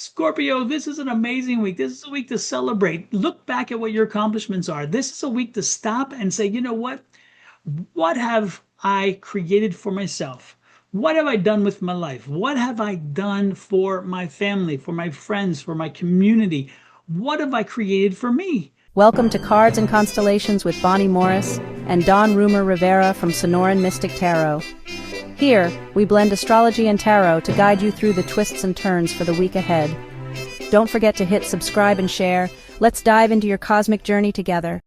Scorpio, this is an amazing week. This is a week to celebrate. Look back at what your accomplishments are. This is a week to stop and say, you know what? What have I created for myself? What have I done with my life? What have I done for my family, for my friends, for my community? What have I created for me? Welcome to Cards and Constellations with Bonnie Morris and Don Rumor Rivera from Sonoran Mystic Tarot. Here, we blend astrology and tarot to guide you through the twists and turns for the week ahead. Don't forget to hit subscribe and share. Let's dive into your cosmic journey together.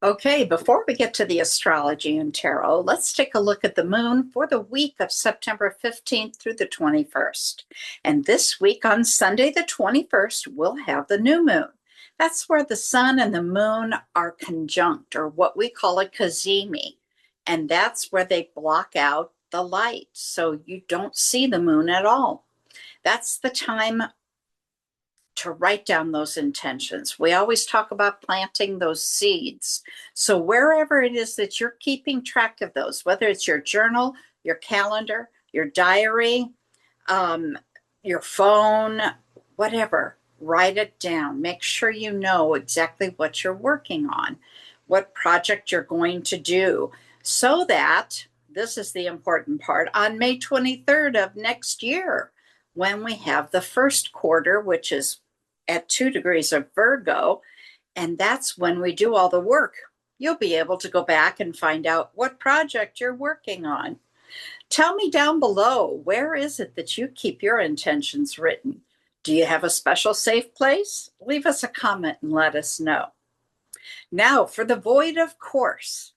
Okay, before we get to the astrology and tarot, let's take a look at the moon for the week of September 15th through the 21st. And this week on Sunday the 21st, we'll have the new moon. That's where the sun and the moon are conjunct, or what we call a cazimi. And that's where they block out the light, so you don't see the moon at all. That's the time to write down those intentions. We always talk about planting those seeds. So wherever it is that you're keeping track of those, whether it's your journal, your calendar, your diary, your phone, whatever, write it down. Make sure you know exactly what you're working on, what project you're going to do, so that, this is the important part, on May 23rd of next year, when we have the first quarter, which is at 2 degrees of Virgo, and that's when we do all the work. You'll be able to go back and find out what project you're working on. Tell me down below, where is it that you keep your intentions written? Do you have a special safe place? Leave us a comment and let us know. Now for the void of course.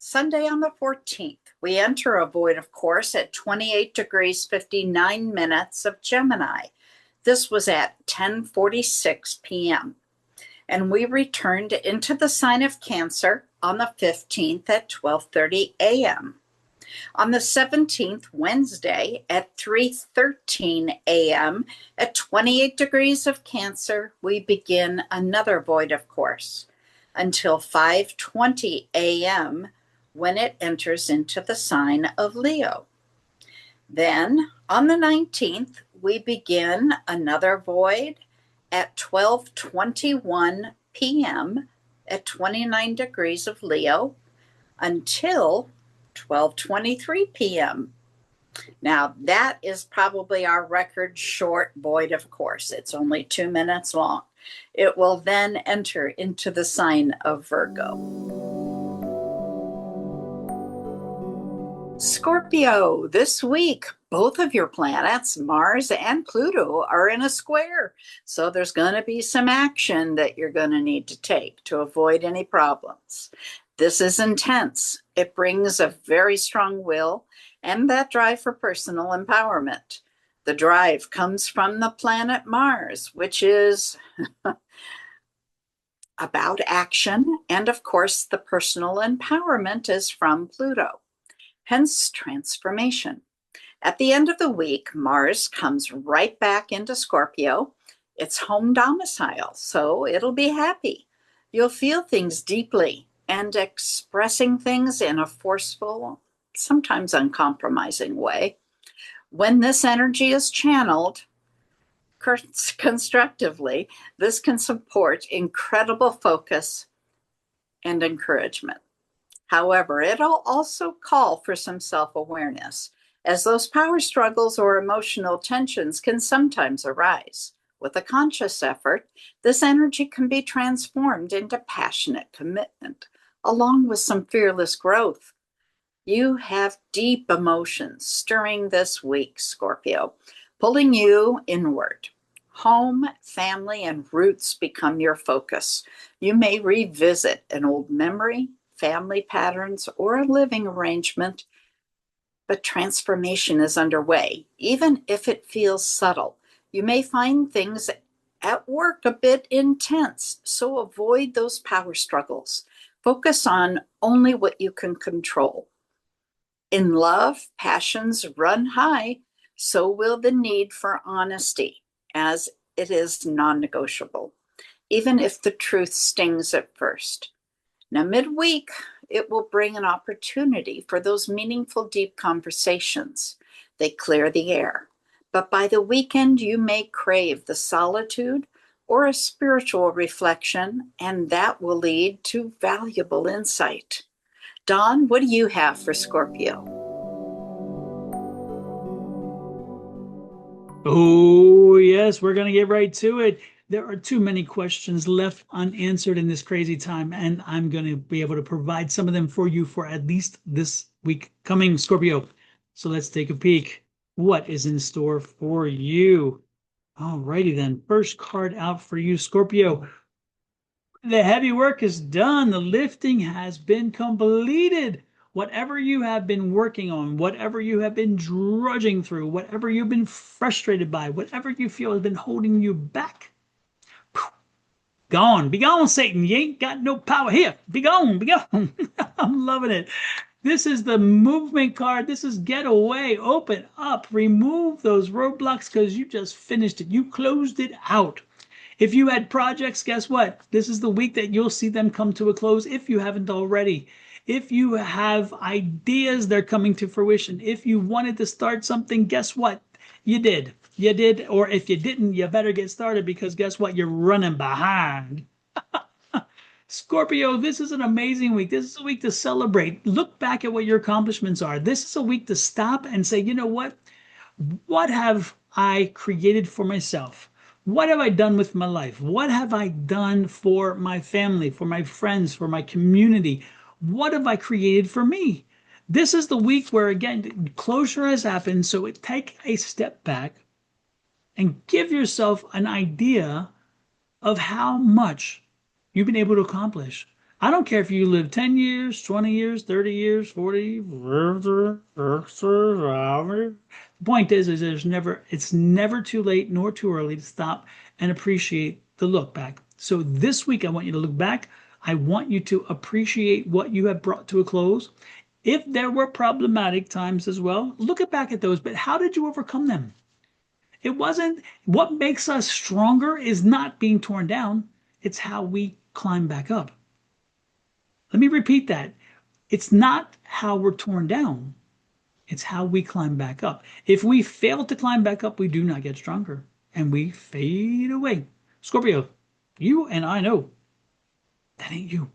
Sunday on the 14th, we enter a void of course at 28 degrees 59 minutes of Gemini. This was at 10:46 p.m. And we returned into the sign of Cancer on the 15th at 12:30 a.m. On the 17th, Wednesday, at 3:13 a.m., at 28 degrees of Cancer, we begin another void of course until 5:20 a.m., when it enters into the sign of Leo. Then, on the 19th, we begin another void at 12:21 p.m. at 29 degrees of Leo until 12:23 p.m. Now, that is probably our record short void of course. It's only 2 minutes long. It will then enter into the sign of Virgo. Scorpio, this week, both of your planets, Mars and Pluto, are in a square. So there's going to be some action that you're going to need to take to avoid any problems. This is intense. It brings a very strong will and that drive for personal empowerment. The drive comes from the planet Mars, which is about action. And of course, the personal empowerment is from Pluto. Hence transformation. At the end of the week, Mars comes right back into Scorpio. It's home domicile, so it'll be happy. You'll feel things deeply and expressing things in a forceful, sometimes uncompromising way. When this energy is channeled constructively, this can support incredible focus and encouragement. However, it'll also call for some self-awareness, as those power struggles or emotional tensions can sometimes arise. With a conscious effort, this energy can be transformed into passionate commitment, along with some fearless growth. You have deep emotions stirring this week, Scorpio, pulling you inward. Home, family, and roots become your focus. You may revisit an old memory, family patterns, or a living arrangement, but transformation is underway, even if it feels subtle. You may find things at work a bit intense, so avoid those power struggles. Focus on only what you can control. In love, passions run high, so will the need for honesty, as it is non-negotiable, even if the truth stings at first. Now, midweek, it will bring an opportunity for those meaningful, deep conversations. They clear the air. but by the weekend you may crave the solitude or a spiritual reflection, and that will lead to valuable insight. Dawn, what do you have for Scorpio? Oh, yes, we're going to get right to it. There are too many questions left unanswered in this crazy time, and I'm going to be able to provide some of them for you for at least this week coming, Scorpio. So let's take a peek. What is in store for you? Alrighty then. First card out for you, Scorpio. The heavy work is done. The lifting has been completed. Whatever you have been working on, whatever you have been drudging through, whatever you've been frustrated by, whatever you feel has been holding you back, gone. Be gone, Satan. You ain't got no power here. Be gone. Be gone. I'm loving it. This is the movement card. This is get away, open up, remove those roadblocks because you just finished it. You closed it out. If you had projects, guess what? This is the week that you'll see them come to a close if you haven't already. If you have ideas, they're coming to fruition. If you wanted to start something, guess what? You did. You did. Or if you didn't, you better get started because guess what? You're running behind. Scorpio, this is an amazing week. This is a week to celebrate. Look back at what your accomplishments are. This is a week to stop and say, you know what? What have I created for myself? What have I done with my life? What have I done for my family, for my friends, for my community? What have I created for me? This is the week where, again, closure has happened. So take a step back and give yourself an idea of how much you've been able to accomplish. I don't care if you live 10 years, 20 years, 30 years, 40. The point is it's never too late nor too early to stop and appreciate the look back. So this week, I want you to look back. I want you to appreciate what you have brought to a close. If there were problematic times as well, look back at those, but how did you overcome them? It wasn't what makes us stronger is not being torn down. It's how we climb back up. Let me repeat that. It's not how we're torn down. It's how we climb back up. If we fail to climb back up, we do not get stronger and we fade away. Scorpio, you and I know that ain't you.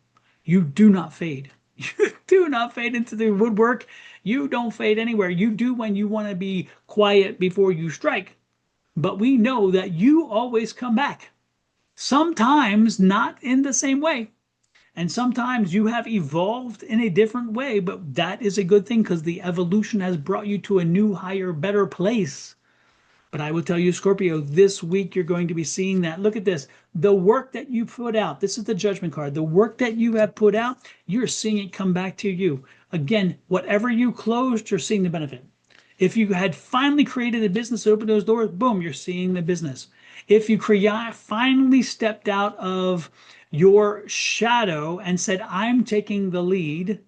You do not fade. You do not fade into the woodwork. You don't fade anywhere. You do when you want to be quiet before you strike. But we know that you always come back. Sometimes not in the same way. And sometimes you have evolved in a different way, but that is a good thing because the evolution has brought you to a new, higher, better place. But I will tell you, Scorpio, this week you're going to be seeing that. Look at this. The work that you put out, this is the judgment card. The work that you have put out, you're seeing it come back to you. Again, whatever you closed, you're seeing the benefit. If you had finally created a business, opened those doors, boom, you're seeing the business. If you finally stepped out of your shadow and said, I'm taking the lead,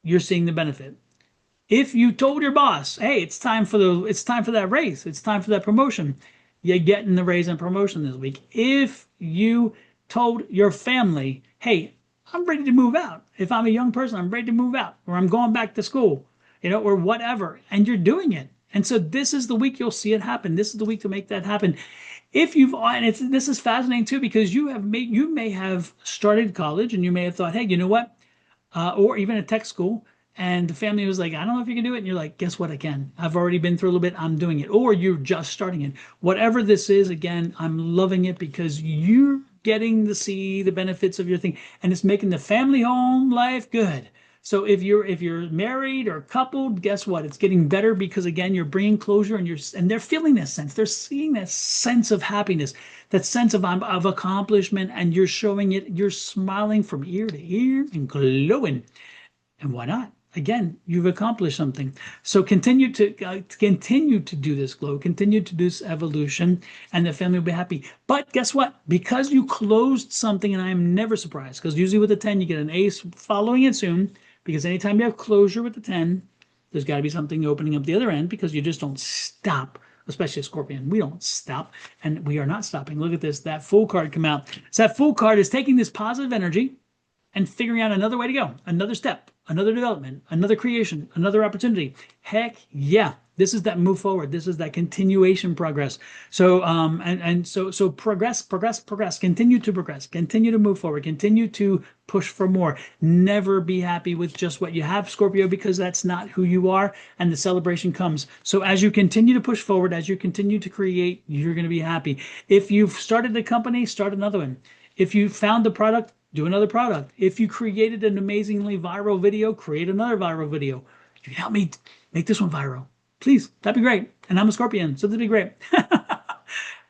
you're seeing the benefit. If you told your boss, hey, it's time for that raise, it's time for that promotion, you're getting the raise and promotion this week. If you told your family, hey, I'm ready to move out. If I'm a young person, I'm ready to move out, or I'm going back to school, or whatever, and you're doing it. And so this is the week you'll see it happen. This is the week to make that happen. This is fascinating too, because you may have started college and you may have thought, hey, you know what? Or even at tech school, and the family was like, I don't know if you can do it. And you're like, guess what? I can. I've already been through a little bit. I'm doing it. Or you're just starting it. Whatever this is, again, I'm loving it because you're getting to see the benefits of your thing, and it's making the family home life good. So if you're married or coupled, guess what? It's getting better because again, you're bringing closure, and they're feeling this sense. They're seeing that sense of happiness, that sense of accomplishment, and you're showing it. You're smiling from ear to ear and glowing. And why not? Again, you've accomplished something. So continue to do this glow, continue to do this evolution, and the family will be happy. But guess what? Because you closed something, and I am never surprised, because usually with the 10, you get an ace following it soon, because anytime you have closure with the 10, there's got to be something opening up the other end, because you just don't stop, especially a Scorpion. We don't stop, and we are not stopping. Look at this. That Fool card come out. So that Fool card is taking this positive energy and figuring out another way to go, another step, another development, another creation, another opportunity. Heck yeah. This is that move forward. This is that continuation progress. So so progress, continue to progress, continue to move forward, continue to push for more. Never be happy with just what you have, Scorpio, because that's not who you are, and the celebration comes. So as you continue to push forward, as you continue to create, you're going to be happy. If you've started a company, start another one. If you found the product, do another product. If you created an amazingly viral video, create another viral video. You can help me make this one viral. Please, that'd be great. And I'm a Scorpion, so that'd be great.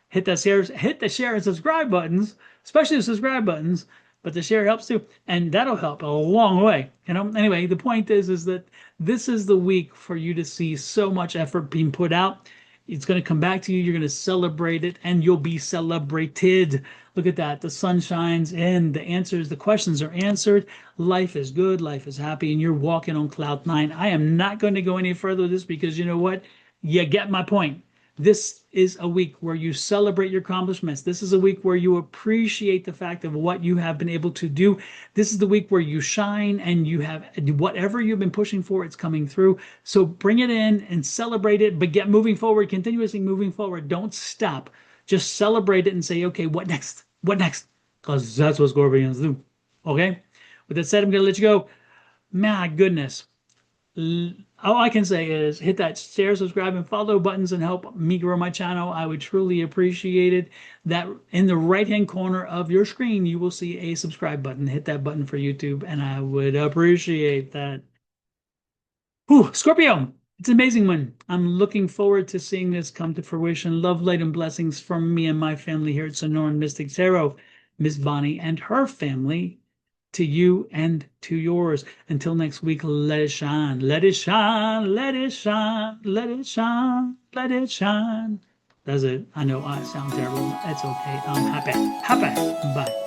Hit the share and subscribe buttons, especially the subscribe buttons, but the share helps too. And that'll help a long way. Anyway, the point is that this is the week for you to see so much effort being put out. It's going to come back to you. You're going to celebrate it, and you'll be celebrated. Look at that. The sun shines in. The questions are answered. Life is good. Life is happy, and you're walking on cloud nine. I am not going to go any further with this because you know what? You get my point. This is a week where you celebrate your accomplishments. This is a week where you appreciate the fact of what you have been able to do. This is the week where you shine and you have whatever you've been pushing for, it's coming through. So bring it in and celebrate it, but get moving forward, continuously moving forward. Don't stop. Just celebrate it and say, okay, what next? What next? Because that's what Scorpions do. Okay? With that said, I'm going to let you go. My goodness. All I can say is hit that share, subscribe, and follow buttons and help me grow my channel. I would truly appreciate it. That in the right-hand corner of your screen, you will see a subscribe button. Hit that button for YouTube, and I would appreciate that. Whew, Scorpio, it's an amazing one. I'm looking forward to seeing this come to fruition. Love, light, and blessings from me and my family here at Sonoran Mystic Tarot. Miss Bonnie and her family, to you and to yours. Until next week, let it shine, let it shine, let it shine, let it shine, let it shine. That's it. I know I sound terrible. It's okay. I'm happy. Happy. Bye.